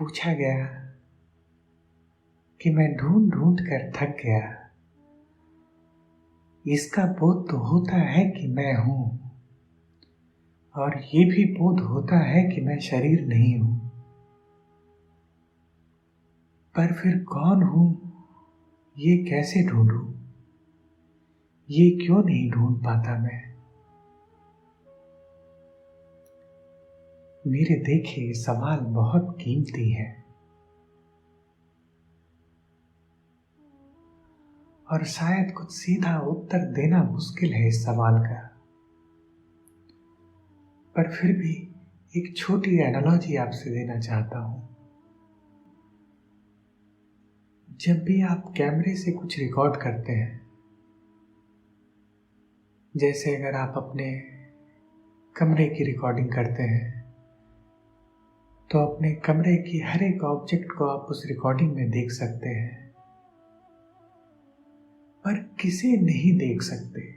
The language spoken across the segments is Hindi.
पूछा गया कि मैं ढूंढ ढूंढ कर थक गया। इसका बोध तो होता है कि मैं हूं, और ये भी बोध होता है कि मैं शरीर नहीं हूं। पर फिर कौन हूं ये कैसे ढूंढूं? ये क्यों नहीं ढूंढ पाता मैं? मेरे देखे ये सवाल बहुत कीमती है, और शायद कुछ सीधा उत्तर देना मुश्किल है इस सवाल का। पर फिर भी एक छोटी एनालॉजी आपसे देना चाहता हूं। जब भी आप कैमरे से कुछ रिकॉर्ड करते हैं, जैसे अगर आप अपने कमरे की रिकॉर्डिंग करते हैं, तो अपने कमरे की हर एक ऑब्जेक्ट को आप उस रिकॉर्डिंग में देख सकते हैं, पर किसे नहीं देख सकते।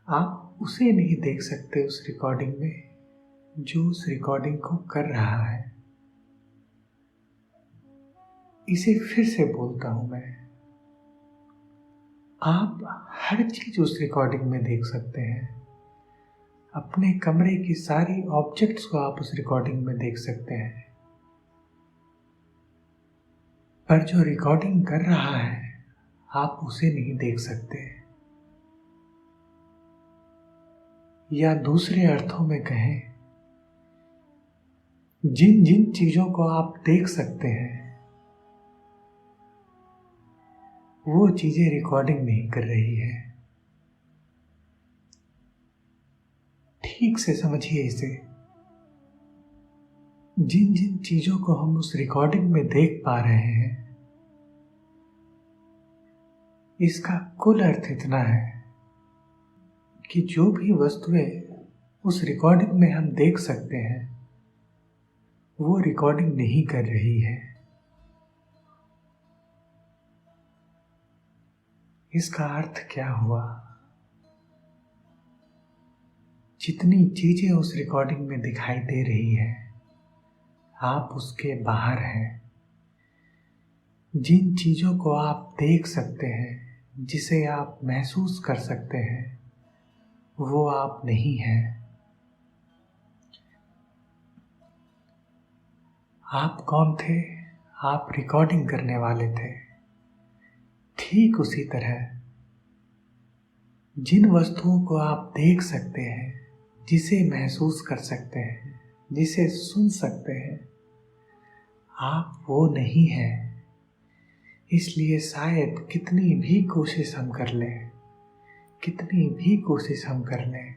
आप उसे नहीं देख सकते उस रिकॉर्डिंग में जो उस रिकॉर्डिंग को कर रहा है। इसे फिर से बोलता हूं मैं, आप हर चीज उस रिकॉर्डिंग में देख सकते हैं। अपने कमरे की सारी ऑब्जेक्ट्स को आप उस रिकॉर्डिंग में देख सकते हैं, पर जो रिकॉर्डिंग कर रहा है आप उसे नहीं देख सकते। या दूसरे अर्थों में कहें, जिन जिन चीजों को आप देख सकते हैं वो चीजें रिकॉर्डिंग नहीं कर रही है। ठीक से समझिए इसे। जिन जिन चीजों को हम उस रिकॉर्डिंग में देख पा रहे हैं, इसका कुल अर्थ इतना है कि जो भी वस्तुएं उस रिकॉर्डिंग में हम देख सकते हैं वो रिकॉर्डिंग नहीं कर रही है। इसका अर्थ क्या हुआ? जितनी चीजें उस रिकॉर्डिंग में दिखाई दे रही है, आप उसके बाहर हैं। जिन चीजों को आप देख सकते हैं, जिसे आप महसूस कर सकते हैं, वो आप नहीं हैं। आप कौन थे? आप रिकॉर्डिंग करने वाले थे। ठीक उसी तरह जिन वस्तुओं को आप देख सकते हैं, जिसे महसूस कर सकते हैं, जिसे सुन सकते हैं, आप वो नहीं हैं। इसलिए शायद कितनी भी कोशिश हम कर लें, कितनी भी कोशिश हम कर लें,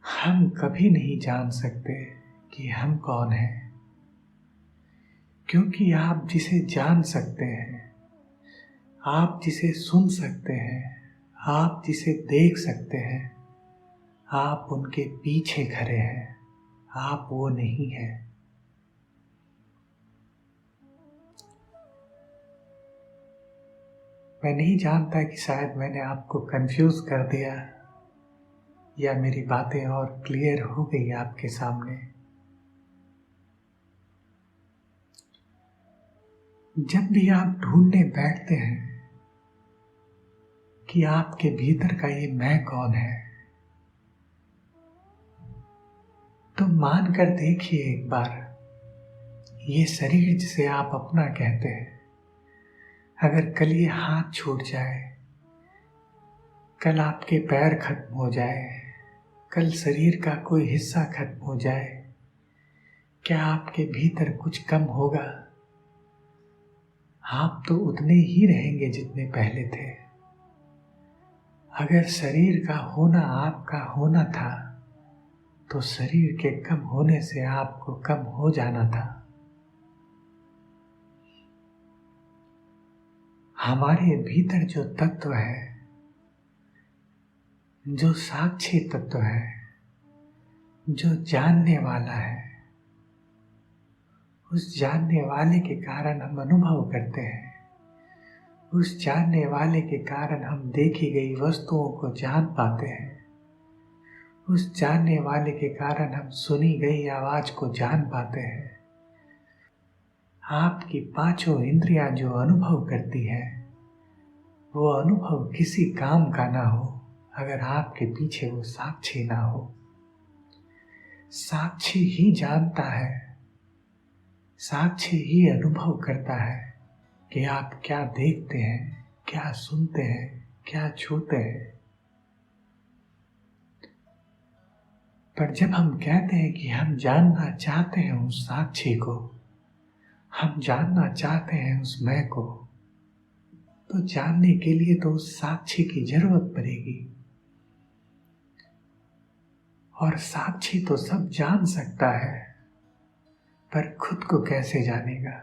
हम कभी नहीं जान सकते कि हम कौन हैं। क्योंकि आप जिसे जान सकते हैं, आप जिसे सुन सकते हैं, आप जिसे देख सकते हैं, आप उनके पीछे खड़े हैं। आप वो नहीं हैं। मैं नहीं जानता कि शायद मैंने आपको कंफ्यूज कर दिया या मेरी बातें और क्लियर हो गई आपके सामने। जब भी आप ढूंढने बैठते हैं कि आपके भीतर का ये मैं कौन है, तो मान कर देखिए एक बार, ये शरीर जिसे आप अपना कहते हैं, अगर कल ये हाथ छूट जाए, कल आपके पैर खत्म हो जाए, कल शरीर का कोई हिस्सा खत्म हो जाए, क्या आपके भीतर कुछ कम होगा? आप तो उतने ही रहेंगे जितने पहले थे। अगर शरीर का होना आपका होना था, तो शरीर के कम होने से आपको कम हो जाना था। हमारे भीतर जो तत्व है, जो साक्षी तत्व है, जो जानने वाला है, उस जानने वाले के कारण हम अनुभव करते हैं। उस जानने वाले के कारण हम देखी गई वस्तुओं को जान पाते हैं। उस जानने वाले के कारण हम सुनी गई आवाज को जान पाते हैं। आपकी पांचों इंद्रियां जो अनुभव करती है, वो अनुभव किसी काम का ना हो अगर आपके पीछे वो साक्षी ना हो। साक्षी ही जानता है, साक्षी ही अनुभव करता है कि आप क्या देखते हैं, क्या सुनते हैं, क्या छूते हैं। पर जब हम कहते हैं कि हम जानना चाहते हैं उस साक्षी को, हम जानना चाहते हैं उस मैं को, तो जानने के लिए तो उस साक्षी की जरूरत पड़ेगी। और साक्षी तो सब जान सकता है, पर खुद को कैसे जानेगा?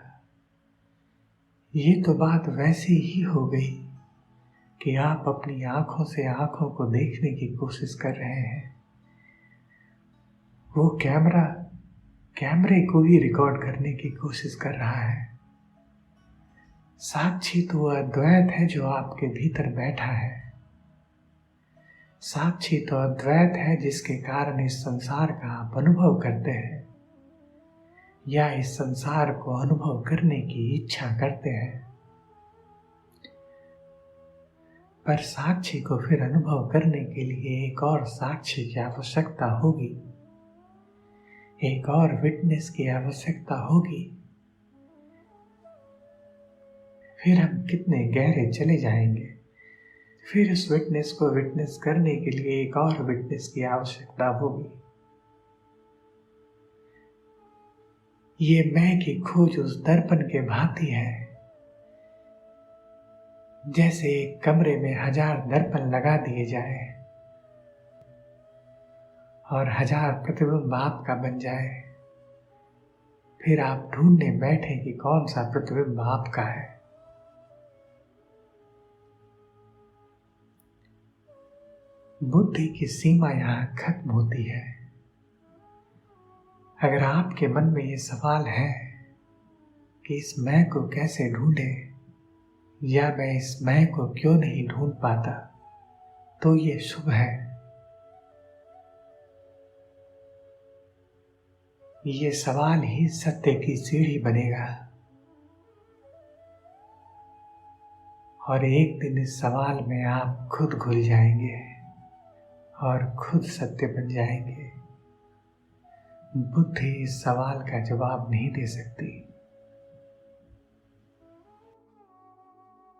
ये तो बात वैसी ही हो गई कि आप अपनी आंखों से आंखों को देखने की कोशिश कर रहे हैं। वो कैमरे को ही रिकॉर्ड करने की कोशिश कर रहा है। साक्षी तो अद्वैत है जो आपके भीतर बैठा है। साक्षी तो अद्वैत है जिसके कारण इस संसार का आप अनुभव करते हैं या इस संसार को अनुभव करने की इच्छा करते हैं। पर साक्षी को फिर अनुभव करने के लिए एक और साक्षी की आवश्यकता होगी, एक और विटनेस की आवश्यकता होगी। फिर हम कितने गहरे चले जाएंगे। फिर उस विटनेस को विटनेस करने के लिए एक और विटनेस की आवश्यकता होगी। ये मैं की खोज उस दर्पण के भांति है, जैसे एक कमरे में 1000 दर्पण लगा दिए जाए और 1000 प्रतिबिंब आपका बन जाए। फिर आप ढूंढने बैठे कि कौन सा प्रतिबिंब आपका है। बुद्धि की सीमा यहां खत्म होती है। अगर आपके मन में ये सवाल है कि इस मैं को कैसे ढूंढे, या मैं इस मैं को क्यों नहीं ढूंढ पाता, तो ये शुभ है। ये सवाल ही सत्य की सीढ़ी बनेगा और एक दिन इस सवाल में आप खुद घुल जाएंगे और खुद सत्य बन जाएंगे। बुद्धि इस सवाल का जवाब नहीं दे सकती।